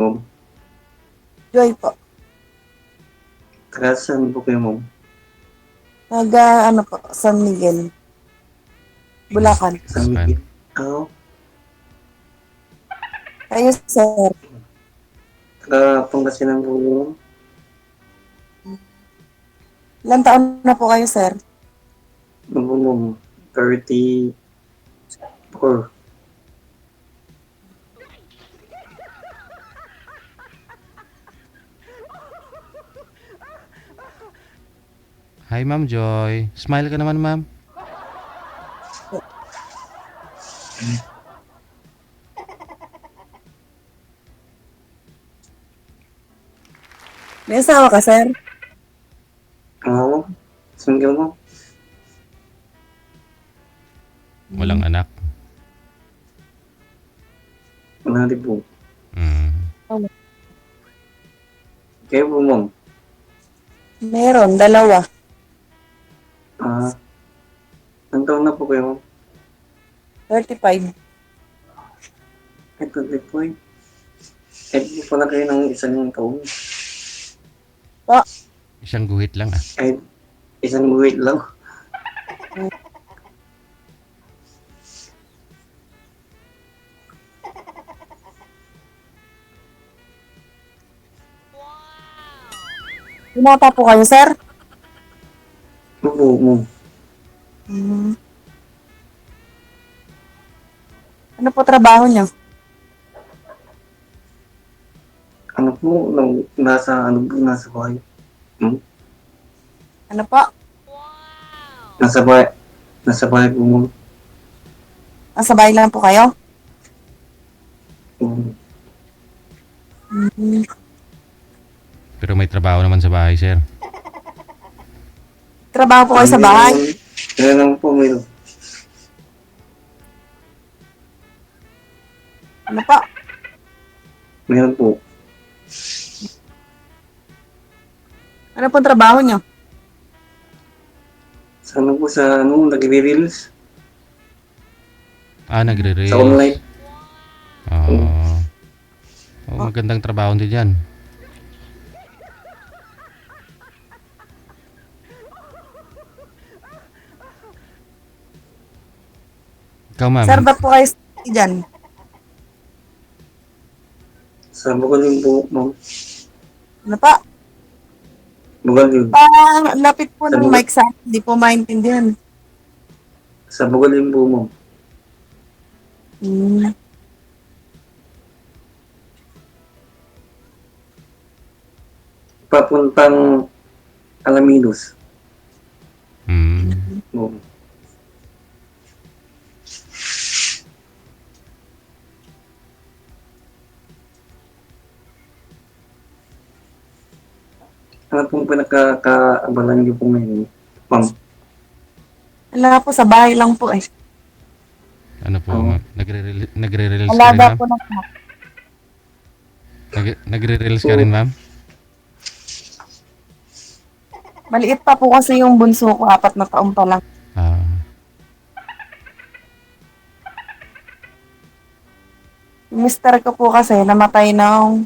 Ma'am, Joy po. taga saan po kayo, ma'am? Naga, ano po, San Miguel, Bulacan. San Bulacan. Miguel. Ah, Kayo, sir. taga Pangasinan po, ma'am. Ilan taon na po kayo, sir? Ano po, ma'am? 34. Hi, Ma'am Joy. Smile ka naman, ma'am. May asawa ka, sir? Ma'am? Single, ma'am? Walang anak. Wala rin po. Mm. Oh, Kayo po, ma'am? meron, dalawa. Ah, ang taon na po kayo, ma'am? 35. Ito, po eh. Eh, po pala kayo ng isang taon. Po. Isang guhit lang ah. Kahit isang buwit lang. Binata po kayo, sir? Opo, ma'am. Hmm. Ano po trabaho niyo? Ano po, nasa bahay. Hmm? Ano po? Nasa bahay. Nasa bahay po, ma'am. Nasa bahay lang po kayo? Hmm. Hmm. Pero may trabaho naman sa bahay, sir. Trabaho po kayo sa bahay? Kaya lang po, meron. Ano po? Meron po. Ano po trabaho niyo? Sana po sa, nagre-reels. Ah, Sa nagre-race. online. Oh. Oh, magandang trabaho din yan. Ikaw, ma'am. Sir, ba't po kayo dyan? Sa Bugaling po, ma'am. Ano po? Bugaling. Parang lapit po Sa ng Bugal- mic sa akin. Hindi po maintindihan. Sa Bugaling po, ma'am. Hmm. Papuntang Alaminos. Mm. Ma'am. Ano pong pinagkakaabalan niyo po ngayon, ma'am? Wala po, sa bahay lang po eh. Ano po, Oo. ma'am? Nagre-reels ka rin, Alaga ma'am? po ng anak. Nagre-reels ka rin, ma'am? Maliit pa po kasi yung bunso ko, 4 na taon pa lang. Ah. Yung mister ko po kasi namatay noong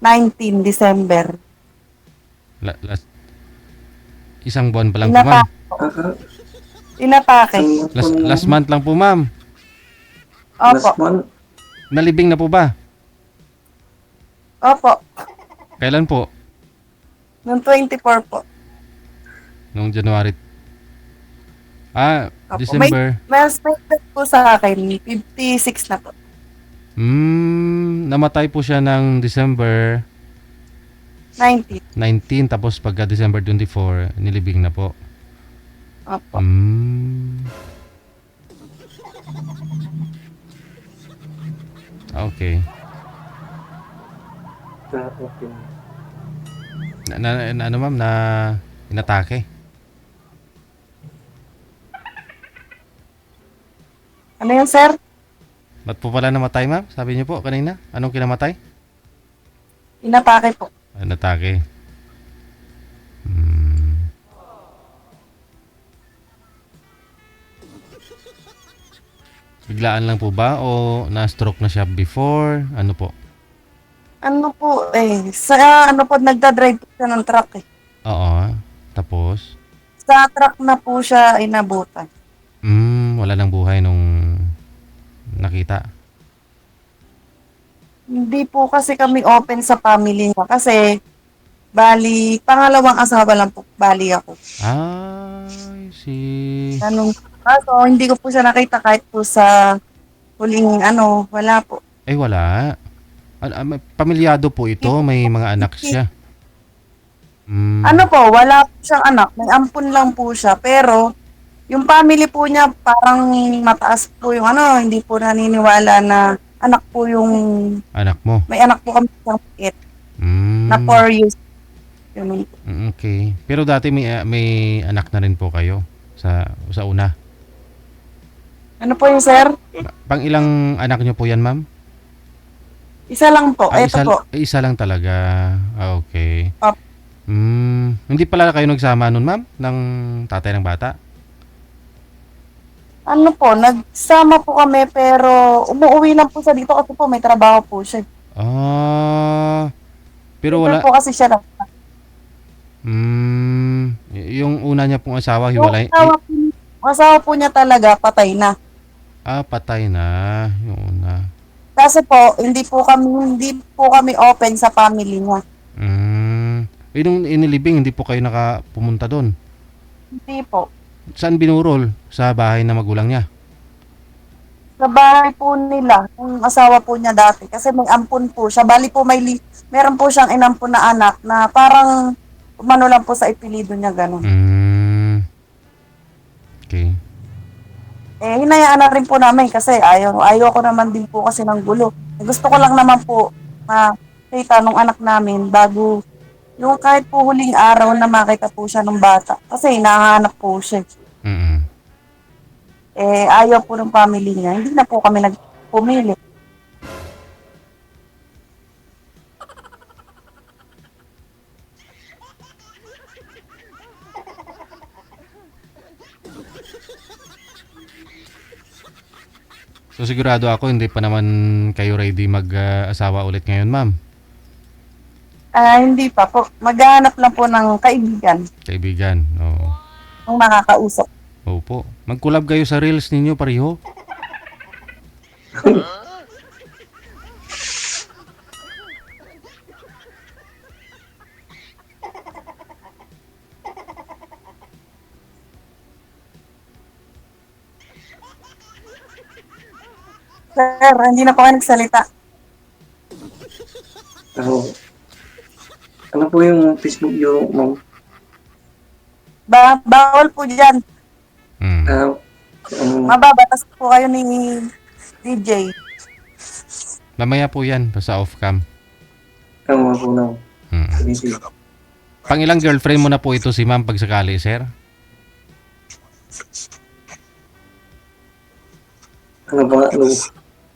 19 December. Last, isang buwan pa lang po, ma'am. Inatake. Last month lang po, ma'am. Opo. Last month? Nalibing na po ba? Opo. Kailan po? Noong 24 po. Noong January. Ah, Opo. December. May death po sa akin. 56 na po. Namatay po siya ng December 19. 19, tapos pagka December 24, nilibing na po. Opo. Okay. Okay. Ano, ma'am, na inatake? Ano yun, sir? Ba't po pala namatay, ma'am? Sabi niyo po kanina. Anong kinamatay? Inatake po. Inatake. Biglaan lang po ba o na-stroke na siya before? Ano po? Ano po sa ano po, nagdadrive po siya ng truck eh. Oo. Tapos, Sa truck na po siya inabutan. wala nang buhay nung nakita. Hindi po kasi kami open sa family niya kasi bali, pangalawang asawa lang po, bali ako. Ay, Ganun. So, hindi ko po siya nakita kahit po sa huling ano, wala po. Ay, wala. Pamilyado po ito, may mga anak siya. Ano po, wala po siyang anak, may ampun lang po siya, pero yung family po niya parang mataas po yung ano, hindi po naniniwala na anak po yung, Anak mo. may anak po kami siyang maliit na 4 years. Yun. Okay. Pero dati may anak na rin po kayo sa una. Ano po yung sir? Pang ilang anak niyo po yan, ma'am? Isa lang po, eto po. Isa lang talaga. Okay. Opo. Hindi pala kayo nagsama nun, ma'am? Ng tatay ng bata? Ano po, nagsama po kami pero umuwi lang po siya dito kasi po may trabaho po siya. Pero Siyempre wala. po kasi siya lang. Yung una niya pong asawa, Yung hiwalay. asawa po niya talaga patay na. Patay na. Yung una. Kasi po, hindi po kami open sa family niya. Nung inilibing, hindi po kayo nakapumunta doon. Hindi po. Saan binurol? Sa bahay na magulang niya? Sa bahay po nila, yung asawa po niya dati. Kasi may ampun po siya. Bali po meron po siyang inampun na anak na parang umano lang po sa ipilido niya gano'n. Okay. Hinayaan na rin po namin kasi ayaw ko naman din po kasi ng gulo. Gusto ko lang naman po makita nung anak namin bago yung kahit po huling araw na makita po siya ng bata. Kasi hinahanap po siya. Ayaw po ng family niya. Hindi na po kami nagpumili. So sigurado ako hindi pa naman kayo ready mag-asawa ulit ngayon, ma'am. Hindi pa po. Maghanap lang po ng kaibigan. Kaibigan. Oo. Ang makakausap. Opo. Mag-collab kayo sa reels ninyo pareho. Sir, hindi na po kayo nagsalita. Ano po yung Facebook niyo, ma'am? Bawal po dyan. Mababatas po kayo ni DJ. Mamaya po yan, sa off-cam. Tama po na. Pang ilang girlfriend mo na po ito si ma'am pag sakali, sir? Pangatlo.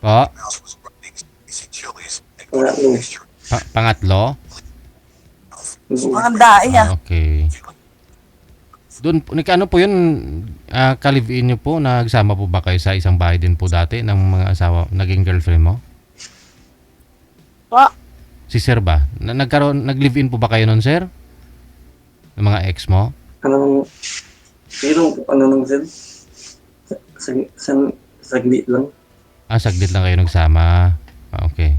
Po? Pangatlo. Pangatlo? Mga dai Okay. Doon, ano po yun, ka-live-in nyo po, nagsama po ba kayo sa isang bahay din po dati ng mga asawa, naging girlfriend mo? Po. Si sir ba? Nag-live-in po ba kayo nun, sir? Ng mga ex mo? Ano nung sir? Saglit lang. Saglit lang kayo nagsama. Okay.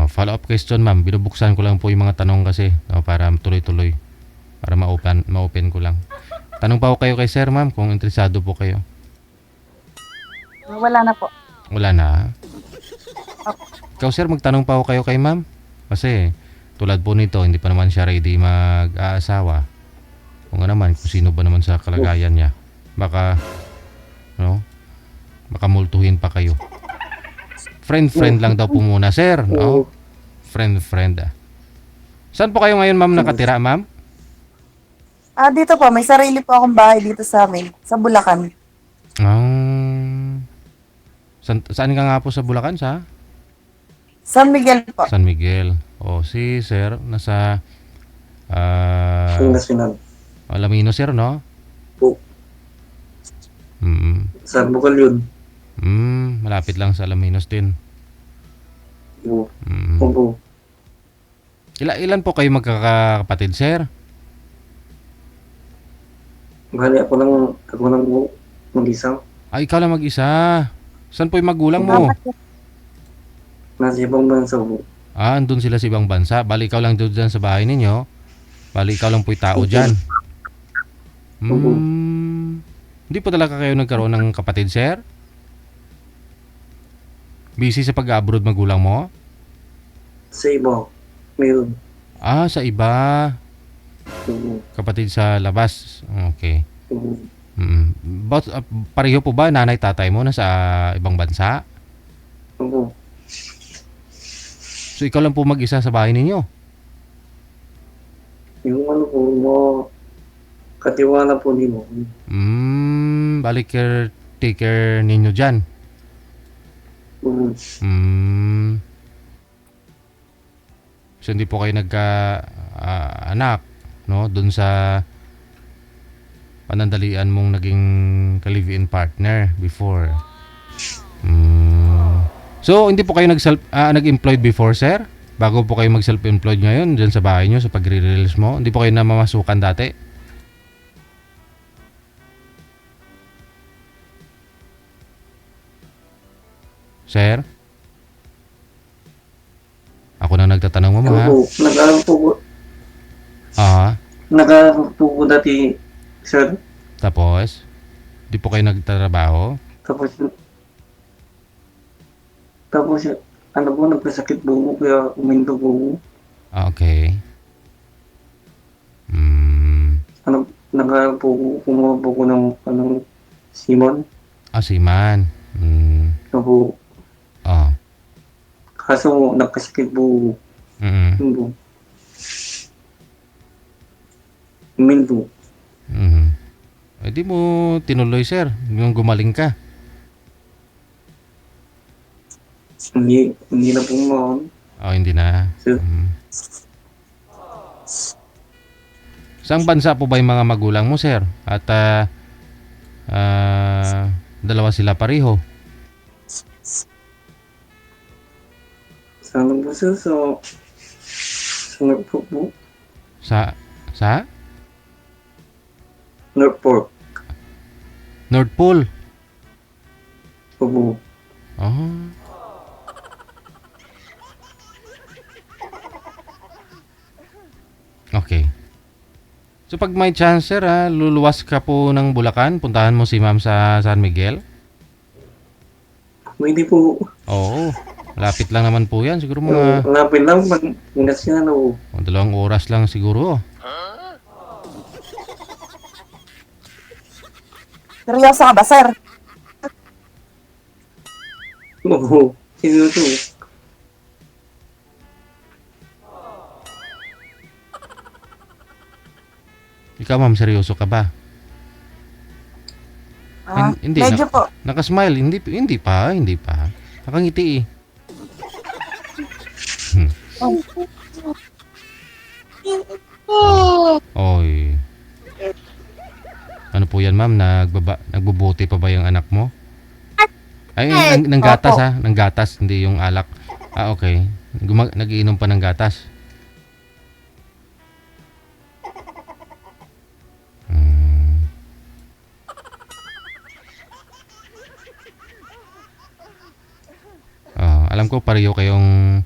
Follow-up question, ma'am. Binubuksan ko lang po yung mga tanong kasi para tuloy-tuloy. Para ma-open ko lang. Tanong pa ko kayo kay sir, ma'am, kung interesado po kayo. Wala na po. Wala na. Ikaw, sir, magtanong pa ako kayo kay ma'am. Kasi tulad po nito, hindi pa naman siya ready mag-aasawa. Kung naman, kung sino ba naman sa kalagayan niya. Baka multuhin pa kayo. Friend lang daw po muna, sir. No? Friend. Saan po kayo ngayon, ma'am, nakatira, ma'am? Dito po, may sarili po akong bahay dito sa amin, sa Bulacan. Saan ka nga po sa Bulacan, sa? San Miguel po. San Miguel. Si sir, nasa Pangasinan. Alamino, sir, no? Po. Sa Bukal yun. Malapit lang sa Alaminos din. Oo. Mm. Opo. Ilan po kayo magkakapatid, sir? Bali ako lang po mag-isa. Ikaw lang mag-isa. Saan po yung magulang mo? Nasa ibang bansa po. Andun sila sa ibang bansa. Bali, ikaw lang doon dyan sa bahay ninyo. Bali, ikaw lang po yung tao Opo. dyan. Opo. Hindi po talaga kayo nagkaroon ng kapatid, sir? Busy sa pag-abroad magulang mo? Sa iba, meron. Sa iba. Oo. Kapatid sa labas. Okay. Oo. Pareho po ba nanay tatay mo nasa ibang bansa? Opo. So ikaw lang po mag-isa sa bahay ninyo? Yung ano po, mga katiwala po nila. Bali caretaker ninyo dyan. Oo. So hindi po kayo anak, no? Doon sa panandalian mong naging ka-live-in partner before. So hindi po kayo nag-employed before, sir? Bago po kayo mag-self-employed ngayon dyan sa bahay nyo sa pagre-release mo? Hindi po kayo namamasukan dati? Sir? Ako na nagtatanong mo, ha? Opo. Ah, Nag-aaral po ko dati, sir. tapos? Di po kayo nagtatrabaho? Tapos, ano po, nagkasakit po ko, kaya uminto po ko. Okay. Nag-aaral po ko, kumuha po ko ng, Simon. Siman. Opo. Ah. Kaso, nagkasakit po ko. Yun po. Uminto. Di mo tinuloy, sir, yung gumaling ka. Hindi na po maon. Hindi na. Sir. Saang bansa po ba yung mga magulang mo, sir? At dalawa sila pareho. Sana po, sir, sa Norfolk po. Sa Norfolk. North Pole. Opo. Okay. So pag may chance, sir, luluwas ka po ng Bulacan, puntahan mo si ma'am sa San Miguel? Pwede po. Oo. Lapit lang naman po yan. Siguro mga Lapit lang, Pangasinan o. 2 oras lang siguro. Seryoso ka ba, sir? Oo. Sino to? Ikaw, ma'am, seryoso ka ba? Hindi. Medyo po. Nakasmile. Hindi pa. Nakangiti eh. Oy. Ano po yan, ma'am? Nagbubuti pa ba yung anak mo? Ng gatas, Opo. ha? Ng gatas, hindi yung alak. Okay. Nagiinom pa ng gatas. Alam ko pareho kayong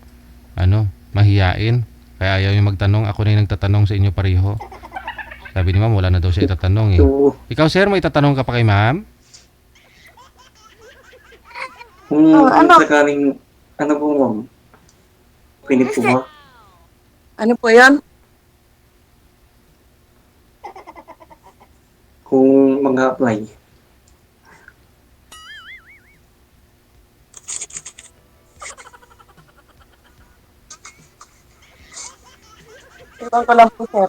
mahiyain. Kaya ayaw yung magtanong. Ako na yung nagtatanong sa inyo pareho. Sabi ni ma'am, wala na daw siya itatanong eh. Oo. Ikaw, sir, may itatanong ka pa kay ma'am? Kung ano? sakaling, po, ma'am? Pwede po ba? Ano po yan? Kung mag-apply. Iwan ko lang po, sir.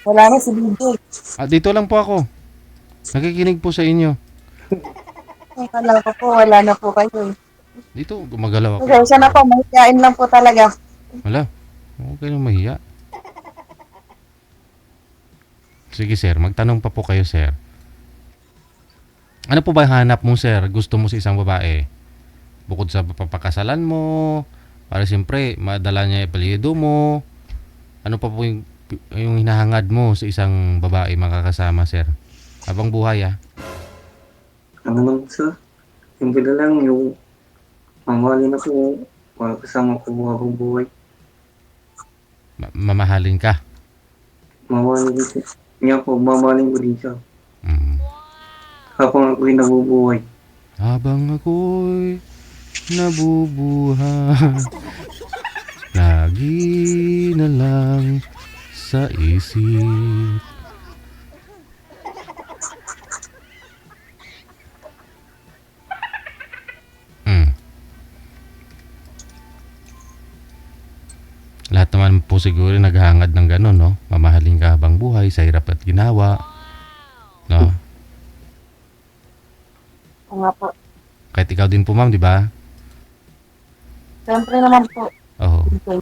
Wala na si DJ. Dito lang po ako. Nakikinig po sa inyo. Akala ko po, wala na po kayo. Dito, gumagalaw ako. Okay, siya na po, mahihain lang po talaga. Wala. Okay lang mahiya. Sige sir, magtanong pa po kayo sir. Ano po ba hanap mo sir? Gusto mo sa isang babae? Bukod sa papakasalan mo, para siyempre madala niya yung apelyido mo. Ano pa po yung hinahangad mo sa isang babae makakasama sir? Habang buhay ah. Ano lang sir? Yung pwede lang yung mamahalin ako para kasama ko habang buhay. Mamahalin ka. Mamahalin din siya. Niya po, mamahalin ko din siya. Mm. Habang ako'y nabubuhay. Habang ako'y nabubuhay, lagi na lang sa isip. Mm. Lahat naman po siguro naghahangad ng gano'n, no? Mamahalin ka habang buhay sa hirap at ginawa. No? Oo nga po. Kahit ikaw din po, ma'am, di ba? Siyempre naman po. Oo. Okay.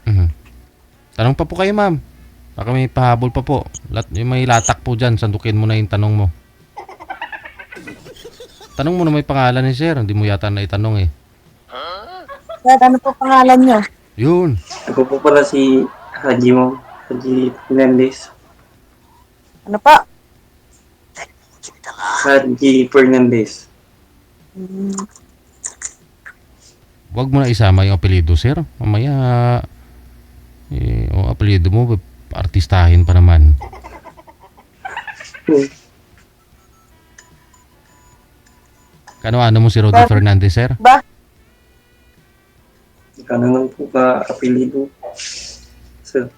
Mhm. Tanong pa po kayo, ma'am. Baka may pahabol pa po. Yung may latak po dyan, sandukin mo na yung tanong mo. Tanong mo na may pangalan ni sir. Hindi mo yata na itanong eh. Sir, ano po pangalan niyo? Yun. Ako po pala si Haji mo. Haji Fernandez. Ano pa? Haji Fernandez. Hmm. Huwag mo na isama yung apelido, sir. Mamaya, o apelido mo, artistahin pa naman. Hmm. Kano-ano mo si Rodi Fernandez, sir? Ba? Ikaw naman po ka apelido. Sir.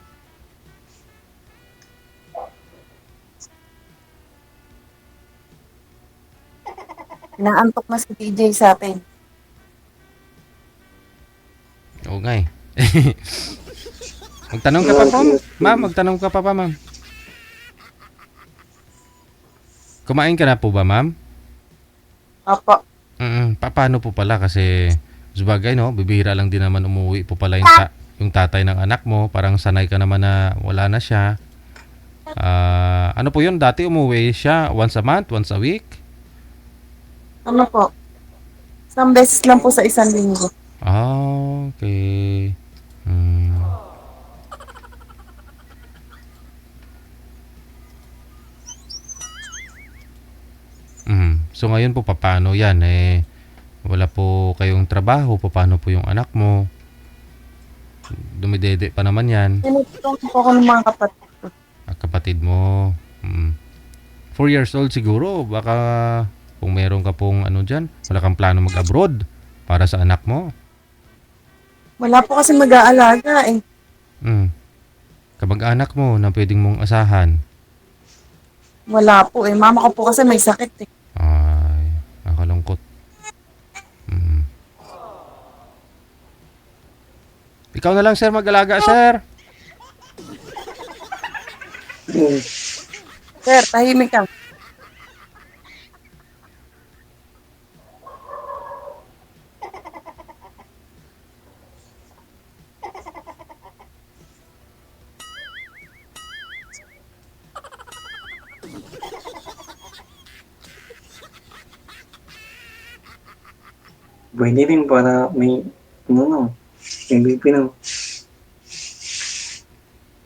Inaantok na si DJ sa atin. Oo nga eh. Magtanong ka pa po, ma'am. Magtanong ka pa, ma'am. Kumain ka na po ba, ma'am? Opo. Paano po pala? Kasi, sabagay, no? Bibihira lang din naman umuwi po pala yung tatay ng anak mo. Parang sanay ka naman na wala na siya. Ano po yun? Dati umuwi siya once a month, once a week? Ano po? Isang beses lang po sa isang linggo. Ah, okay. So ngayon po paano yan? Wala po kayong trabaho, paano po yung anak mo? Dumidede pa naman yan. Tinutulungan po ako ng mga kapatid ko. Kapatid mo. 4 years old siguro. Baka kung meron ka pong ano dyan, wala kang plano mag-abroad para sa anak mo. Wala po kasi mag-aalaga eh. Kamag-anak mo na pwedeng mong asahan. Wala po eh. Mama ko po kasi may sakit eh. Ay, nakalungkot. Ikaw na lang sir mag-alaga, sir. Hmm. Sir, tahimik ka. Pwede rin para may ano, may BP na.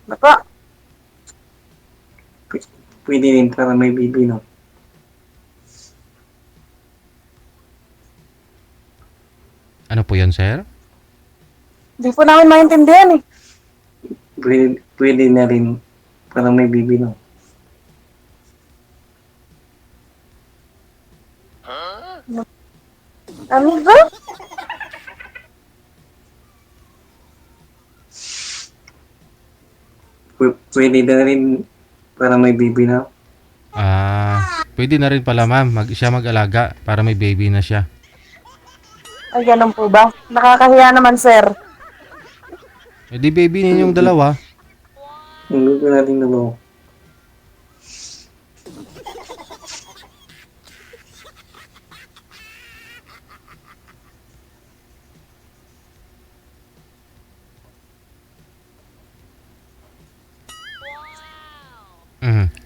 Ano po? Pwede rin para may BP na. Ano po yan, sir? Hindi po namin maintindihan eh. Pwede na rin para may BP na. Ano ba? Pwede na rin para may BP na. Pwede na rin pala ma'am, siya mag-alaga para may baby na siya. Ay, ganun po ba? Nakakahiya naman, sir. Eh di baby ninyong dalawa. Yung luto natin na ba?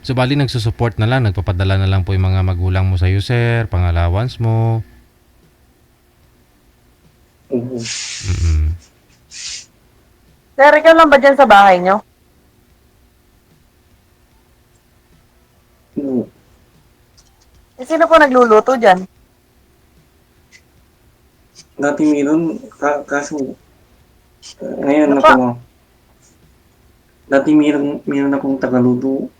So bali nagsusupport na lang, nagpapadala na lang po yung mga magulang mo sa iyo, sir, pang-allowance mo. Oo. Mm. Sir, ikaw lang ba dyan sa bahay nyo? Oo. Eh, sino po nagluluto dyan? Dati meron, kaso, ngayon Ano ako, pa? dati meron akong tagaluto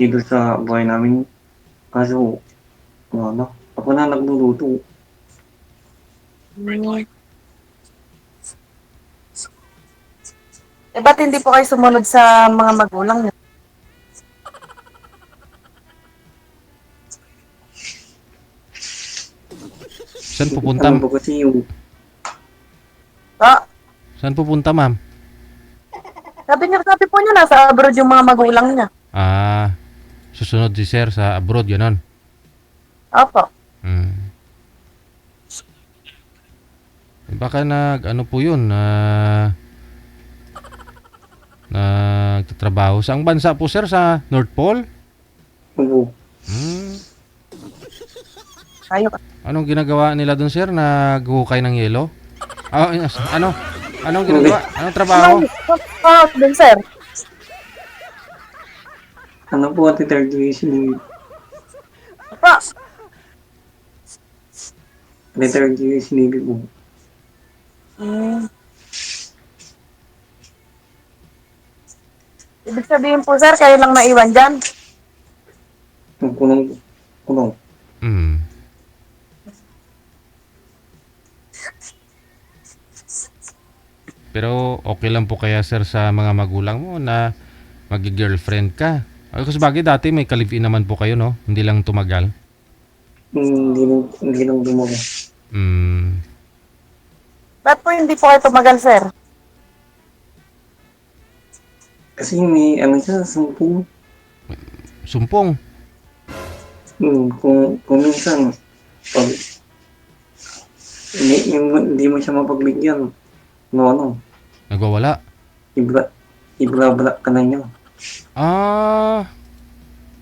dito sa bahay namin. Kaso, ako na nagluluto. Eh, ba't hindi po kayo sumunod sa mga magulang nyo? Saan pupunta? Ano ba kasi yung, Ah, Saan pupunta, ma'am? sabi po niya, nasa abroad yung mga magulang niya. Ah, susunod si sir sa abroad, ganon. Opo. Mm. Baka ano po yun, nagtatrabaho. Saang bansa po, sir? Sa North Pole? oo, Hmm. Kayo. Anong ginagawa nila doon, sir? Naghukay ng yelo? Ah, ano? Anong ginagawa? Anong trabaho? Dun, sir. ano po ati third division, Opo. third division Navy po. Hmm. Ibig sabihin po, sir, kayo lang naiwan dyan. Yung kulong. Hmm. Pero okay lang po kaya, sir, sa mga magulang mo na magi-girlfriend ka? Ay, kasi bagay dati may ka-live-in naman po kayo, no? Hindi lang tumagal. Hindi lang dumaga. Hmm. Ba't po hindi po kayo tumagal, sir? Kasi may ano siya, sumpong. Sumpong. Kung minsan, pag hindi mo siya mapagbigyan, ano, Nagwawala. ibra ka na niya. Ah,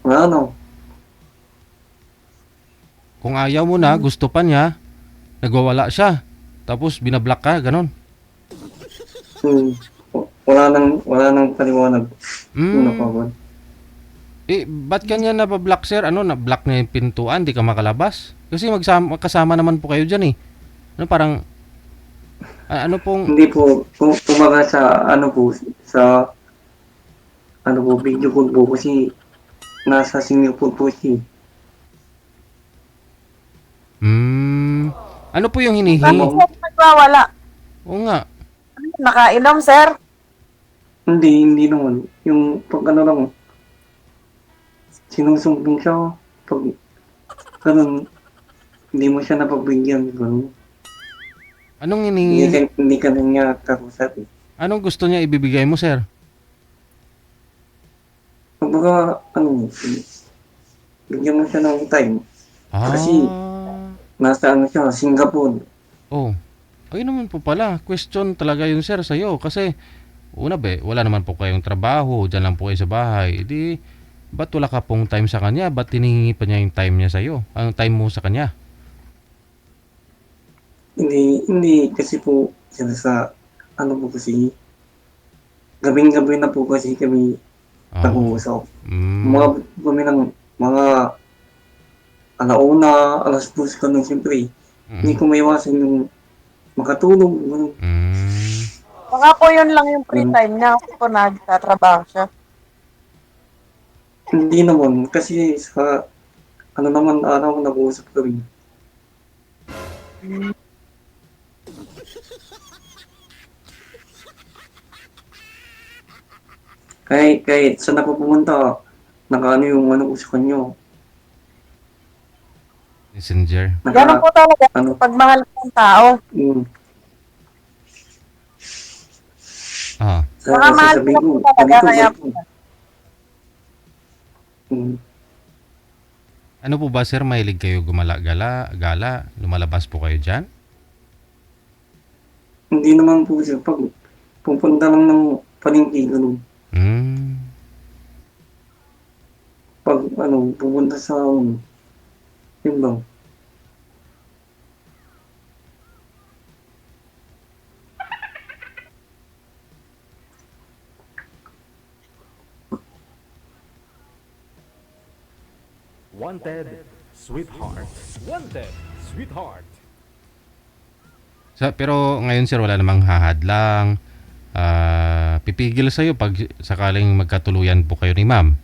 Ano, kung ayaw mo na, gusto pa niya, nagwawala siya. Tapos binablock ka, ganon. wala nang paliwanag. Una pa Hmm. ba? Ba't kanya napablock, sir? Ano, na-block na yung pintuan, di ka makalabas? Kasi kasama naman po kayo dyan, eh. Ano, parang, ano pong, Hindi po, kumaga sa, video call po kasi nasa Singapore po siya. ano po yung Bakit, hinihingi? Ano? sir, nagwawala? Oo nga. Nakainom, sir? Hindi naman. Yung pag ano lang, sinusumbong siya, pag ganun, hindi mo siya napagbigyan, ganun. Anong Hindi hinihingi? ka, hindi ka na niya kakusap. Anong gusto niya ibibigay mo, sir? Kumbaga, bigyan mo siya ng time. Ah. Kasi, nasa siya, Singapore. Oh. Ayun naman po pala. Question talaga yun, sir, sa'yo. Kasi, una wala naman po kayong trabaho. Diyan lang po kayo sa bahay. Di, ba't wala ka pong time sa kanya? Ba't hinihingi pa niya yung time niya sa'yo? Ang time mo sa kanya? Hindi kasi po, sila sa, po kasi, gabing-gabi na po kasi kami Ah. nag-uusap. Mm. Mga kami ng mga alauna, alas 2 ka nung siyempre. Hindi ko maiwasan yung makatulog. Ganun. Mm. Baka po yun lang yung free time niya kasi po nagtatrabaho siya. Hindi naman, kasi sa naman araw nag-uusap kami. Kahit saan ako pumunta, nakaano yung ko sa kanya. Messenger. Ganun po talaga. Ano? Pag mahal ng tao. Mm, Ah, Mga mahal ko sasabihin na po ko, talaga. ganito, Kaya ganito. Mm, ano po ba sir, mahilig kayo gala, lumalabas po kayo dyan? hindi naman po siya. Pag pupunta lang ng palengke, ganun. Hmm, Pag pupunta sa, yun lang. Wanted, sweetheart. Wanted, sweetheart. pero ngayon sir, wala namang hahadlang, pipigil sa'yo pag sakaling magkatuluyan po kayo ni ma'am.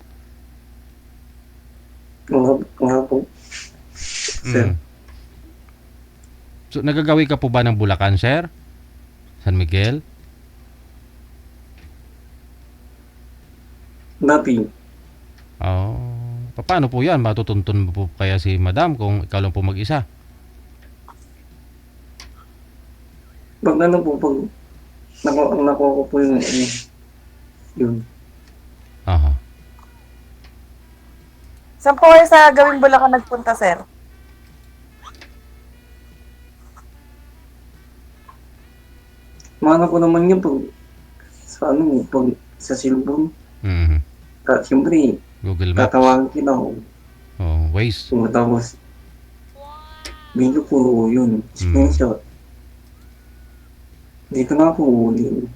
Mga po. Sir, Mm. So, nagagawi ka po ba ng Bulacan, sir? San Miguel? dati, Oh, paano po yan? Matutuntun mo po kaya si madam kung ikaw lang po mag-isa? pag pag nakuha ko po yung, yun. Aha. Saan po kayo sa gawing Bulacan nagpunta, sir? Mana ko naman yun pag, pag sa cellphone. Mhm. Siyempre, Google Maps. tatawagin kita ako. Oh, Waze. Tapos, medyo puro yun. Screenshot. Dito na ako uli.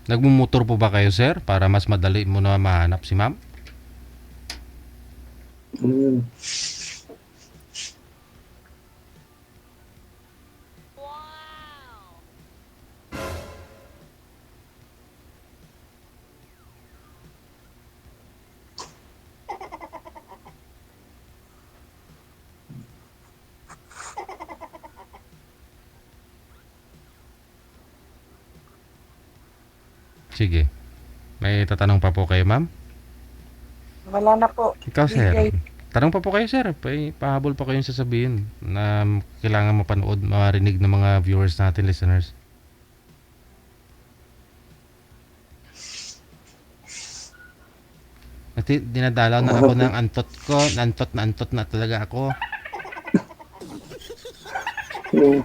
Nagmumotor po ba kayo, sir? Para mas madali mo na mahanap si ma'am? Ano yun? Sige. May tatanong pa po kayo, ma'am? Wala na po. Ikaw, sir. DJ. Tanong pa po kayo, sir. Pahabol pa kayong sasabihin na kailangan mapanood, marinig ng mga viewers natin, listeners. At dinadalaw na ako ng antot ko. Antot na talaga ako. Yung,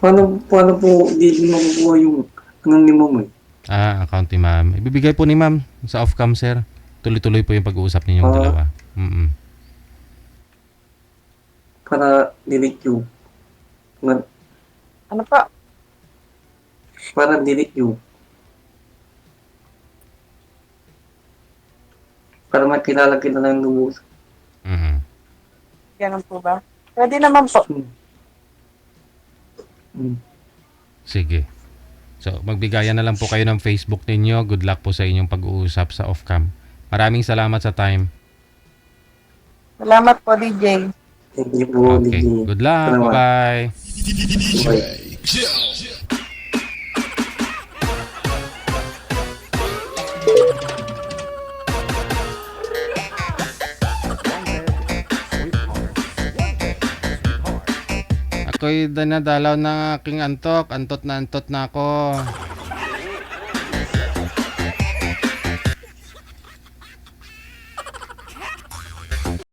paano po di makukuha yung ni mama eh? Account ni ma'am. Ibibigay po ni ma'am sa off-cam, sir. Tuloy-tuloy po yung pag-uusap ninyong dalawa. Mm-mm. Para delete yung, Ano pa? para delete yung, para makilala kita ng lubos. Mhm. Ganun po ba? Pwede naman po. Sige. So, magbigayan na lang po kayo ng Facebook ninyo. Good luck po sa inyong pag-uusap sa off-cam. Maraming salamat sa time. Salamat po, DJ. Thank you po, Okay. DJ. Good luck. Salamat. Bye-bye. Bye. Ako'y dinadalaw ng aking antok. Antot na ako.